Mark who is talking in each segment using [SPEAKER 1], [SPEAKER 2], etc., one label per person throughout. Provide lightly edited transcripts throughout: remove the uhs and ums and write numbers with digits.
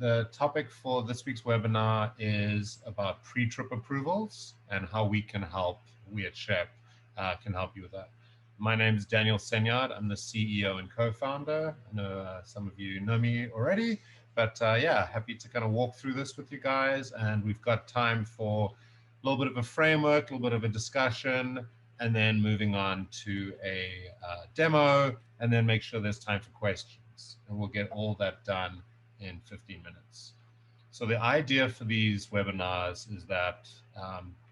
[SPEAKER 1] The topic for this week's webinar is about pre-trip approvals and how we at Shep can help you with that. My name is Daniel Senyard. I'm the CEO and co-founder. I know some of you know me already, but yeah, happy to kind of walk through this with you guys. And we've got time for a little bit of a framework, a little bit of a discussion, and then moving on to a demo, and then make sure there's time for questions. And we'll get all that done in 15 minutes. So the idea for these webinars is that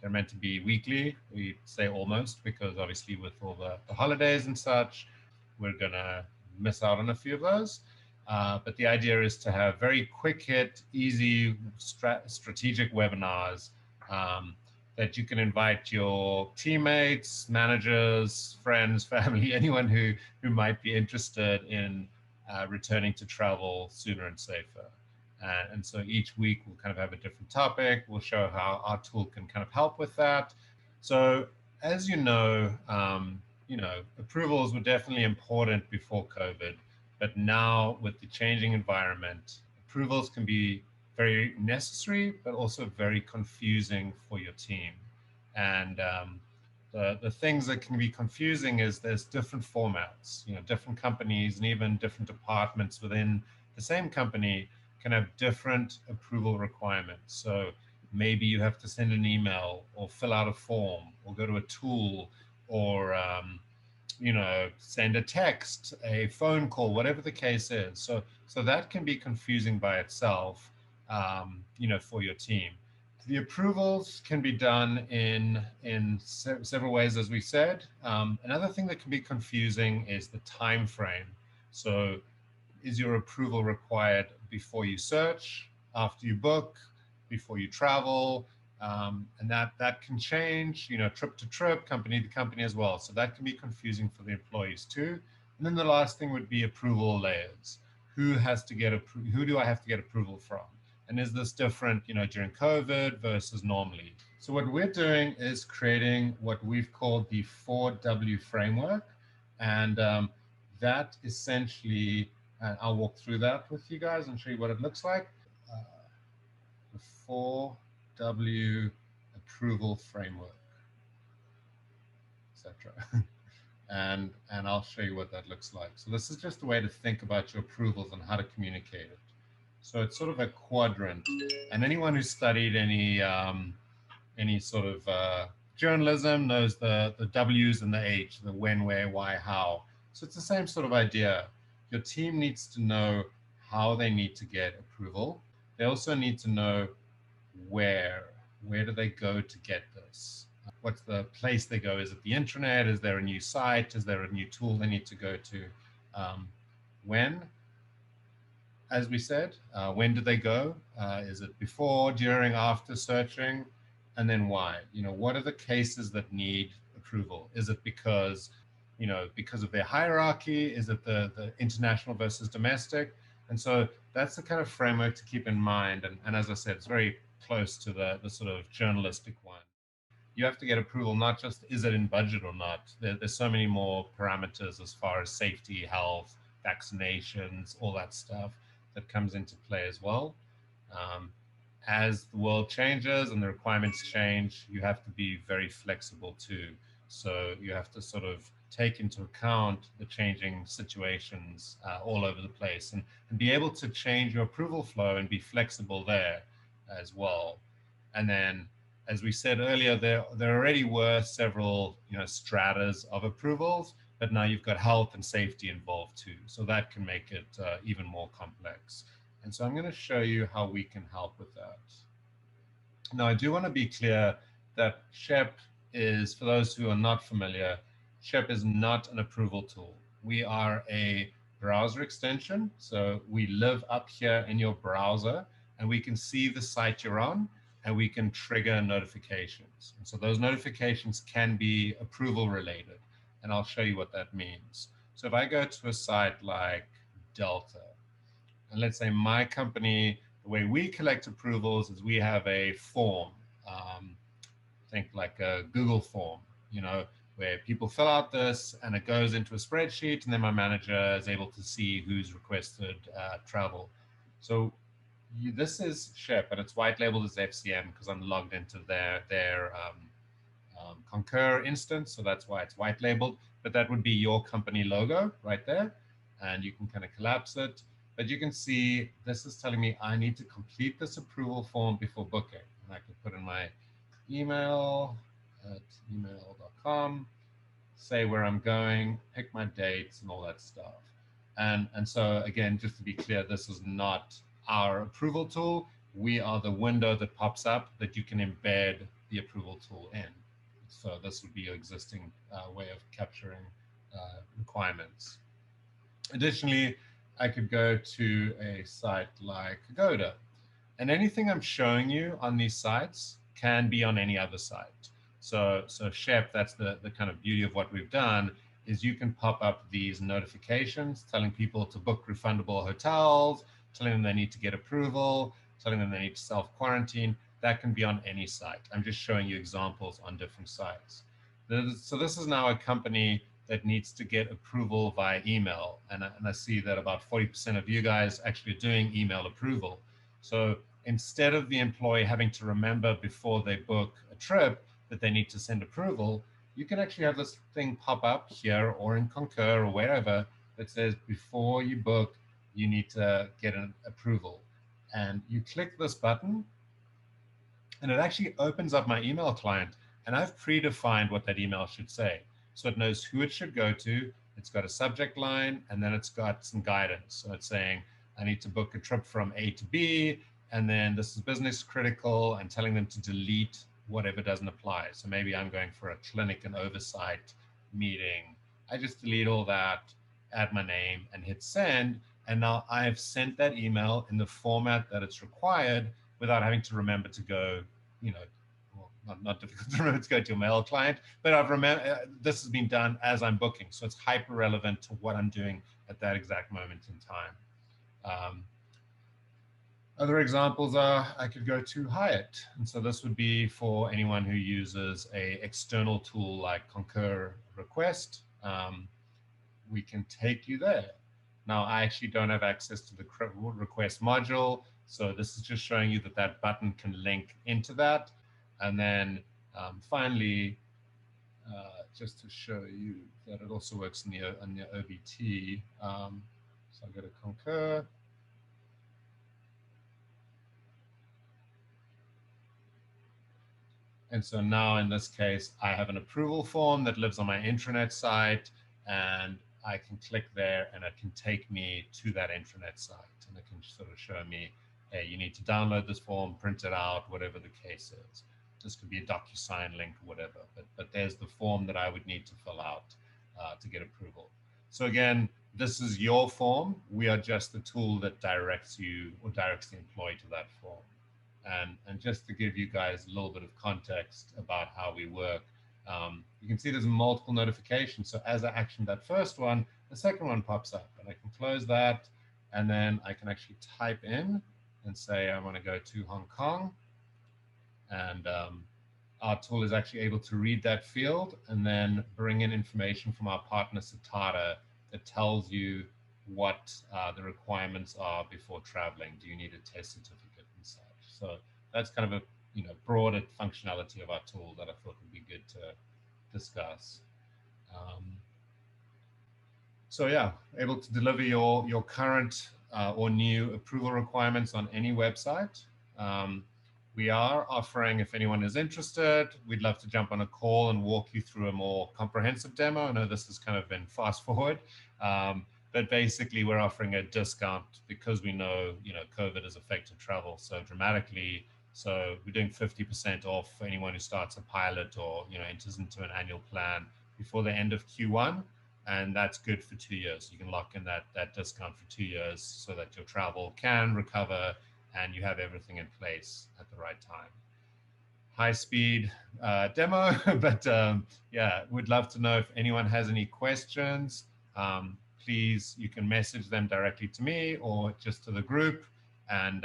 [SPEAKER 1] they're meant to be weekly. We say almost because obviously with all the holidays and such, we're gonna miss out on a few of those. But the idea is to have very quick hit, easy, strategic webinars that you can invite your teammates, managers, friends, family, anyone who might be interested in returning to travel sooner and safer. And so each week we'll kind of have a different topic. We'll show how our tool can kind of help with that. So as you know, approvals were definitely important before COVID, but now with the changing environment, approvals can be very necessary, but also very confusing for your team. And the things that can be confusing is there's different formats, different companies and even different departments within the same company can have different approval requirements. So maybe you have to send an email or fill out a form or go to a tool or send a text, a phone call, whatever the case is. So that can be confusing by itself, for your team. The approvals can be done in several ways, as we said. Another thing that can be confusing is the time frame. So is your approval required before you search, after you book, before you travel? And that can change, trip to trip, company to company as well. So that can be confusing for the employees too. And then the last thing would be approval layers. Who do I have to get approval from? And is this different, during COVID versus normally? So what we're doing is creating what we've called the 4W framework. And that essentially, I'll walk through that with you guys and show you what it looks like. The 4W approval framework, etc. and I'll show you what that looks like. So this is just a way to think about your approvals and how to communicate it. So it's sort of a quadrant, and anyone who's studied any sort of journalism knows the W's and the H, the when, where, why, how. So it's the same sort of idea. Your team needs to know how they need to get approval. They also need to know where do they go to get this? What's the place they go? Is it the intranet? Is there a new site? Is there a new tool they need to go to? When? As we said, when do they go? Is it before, during, after searching? And then why? What are the cases that need approval? Is it because of their hierarchy? Is it the international versus domestic? And so that's the kind of framework to keep in mind. And as I said, it's very close to the sort of journalistic one. You have to get approval, not just is it in budget or not. There's so many more parameters as far as safety, health, vaccinations, all that stuff that comes into play as well. As the world changes and the requirements change, you have to be very flexible too. So you have to sort of take into account the changing situations all over the place and be able to change your approval flow and be flexible there as well. And then, as we said earlier, there already were several stratas of approvals, but now you've got health and safety involved too. So that can make it even more complex. And so I'm going to show you how we can help with that. Now, I do want to be clear that Shep is, for those who are not familiar, Shep is not an approval tool. We are a browser extension. So we live up here in your browser and we can see the site you're on and we can trigger notifications. And so those notifications can be approval related. And I'll show you what that means. So if I go to a site like Delta, and let's say my company, the way we collect approvals is we have a form, think like a Google form, where people fill out this and it goes into a spreadsheet and then my manager is able to see who's requested travel. So This is Shep, and it's white labeled as FCM because I'm logged into their Concur instance, so that's why it's white labeled. But that would be your company logo right there, and you can kind of collapse it. But you can see this is telling me I need to complete this approval form before booking, and I can put in my email at email.com, say where I'm going, pick my dates, and all that stuff. And so again, just to be clear, this is not our approval tool. We are the window that pops up that you can embed the approval tool in. So this would be your existing way of capturing requirements. Additionally, I could go to a site like Agoda, and anything I'm showing you on these sites can be on any other site. So Shep, that's the kind of beauty of what we've done, is you can pop up these notifications telling people to book refundable hotels, telling them they need to get approval, telling them they need to self-quarantine. That can be on any site. I'm just showing you examples on different sites. So this is now a company that needs to get approval via email. And I see that about 40% of you guys actually are doing email approval. So instead of the employee having to remember before they book a trip that they need to send approval, you can actually have this thing pop up here or in Concur or wherever that says before you book, you need to get an approval. And you click this button and it actually opens up my email client, and I've predefined what that email should say. So it knows who it should go to. It's got a subject line, and then it's got some guidance. So it's saying, I need to book a trip from A to B, and then this is business critical, and telling them to delete whatever doesn't apply. So maybe I'm going for a clinic and oversight meeting. I just delete all that, add my name, and hit send. And now I've sent that email in the format that it's required without having to remember to go, you know, well, not difficult to remember to go to your mail client, but I've this has been done as I'm booking. So it's hyper relevant to what I'm doing at that exact moment in time. Other examples are I could go to Hyatt. And so this would be for anyone who uses a external tool like Concur Request. We can take you there. Now, I actually don't have access to the request module, so this is just showing you that that button can link into that. And then finally, just to show you that it also works in the OBT, so I'll go to Concur. And so now in this case, I have an approval form that lives on my intranet site, and I can click there and it can take me to that intranet site, and it can sort of show me, hey, you need to download this form, print it out, whatever the case is. This could be a DocuSign link, whatever, but there's the form that I would need to fill out to get approval. So again, this is your form. We are just the tool that directs you or directs the employee to that form. And just to give you guys a little bit of context about how we work, you can see there's multiple notifications. So as I action that first one, the second one pops up, and I can close that, and then I can actually type in and say I want to go to Hong Kong, and our tool is actually able to read that field and then bring in information from our partner Satara that tells you what the requirements are before traveling. Do you need a test certificate and such? So that's kind of a broader functionality of our tool that I thought would be good to discuss. So yeah, able to deliver your current or new approval requirements on any website. We are offering, if anyone is interested, we'd love to jump on a call and walk you through a more comprehensive demo. I know this has kind of been fast forward, but basically we're offering a discount because we know, COVID has affected travel so dramatically. So we're doing 50% off for anyone who starts a pilot or, enters into an annual plan before the end of Q1. And that's good for 2 years. You can lock in that discount for 2 years so that your travel can recover and you have everything in place at the right time. High speed demo, but yeah, we'd love to know if anyone has any questions. Please, you can message them directly to me or just to the group, and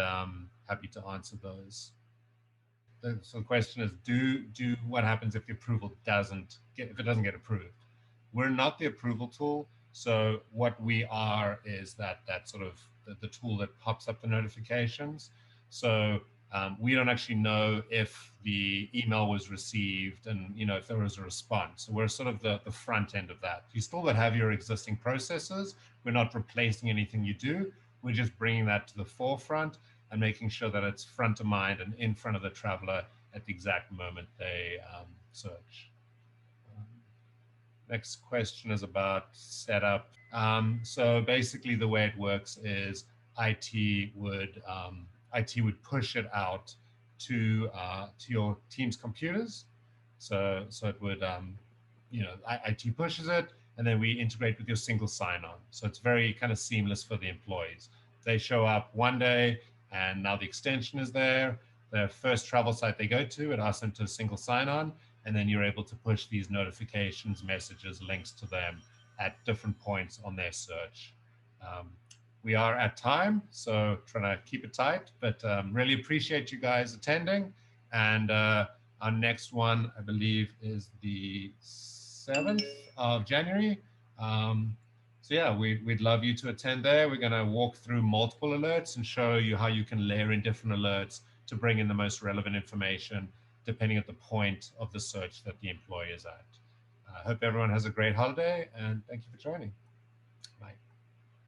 [SPEAKER 1] happy to answer those. So the question is, what happens if the approval doesn't get approved? We're not the approval tool. So what we are is that sort of the tool that pops up the notifications. So we don't actually know if the email was received and, you know, if there was a response. So we're sort of the front end of that. You still would have your existing processes. We're not replacing anything you do. We're just bringing that to the forefront and making sure that it's front of mind and in front of the traveler at the exact moment they search. Next question is about setup. So basically, the way it works is IT would push it out to your team's computers. So it would you know, IT pushes it, and then we integrate with your single sign-on. So it's very kind of seamless for the employees. They show up one day, and now the extension is there. The first travel site they go to, it asks them to single sign-on, and then you're able to push these notifications, messages, links to them at different points on their search. We are at time, so trying to keep it tight, but really appreciate you guys attending. And our next one, I believe, is the 7th of January. So yeah, we'd love you to attend there. We're going to walk through multiple alerts and show you how you can layer in different alerts to bring in the most relevant information depending at the point of the search that the employee is at. I hope everyone has a great holiday, and thank you for joining. Bye.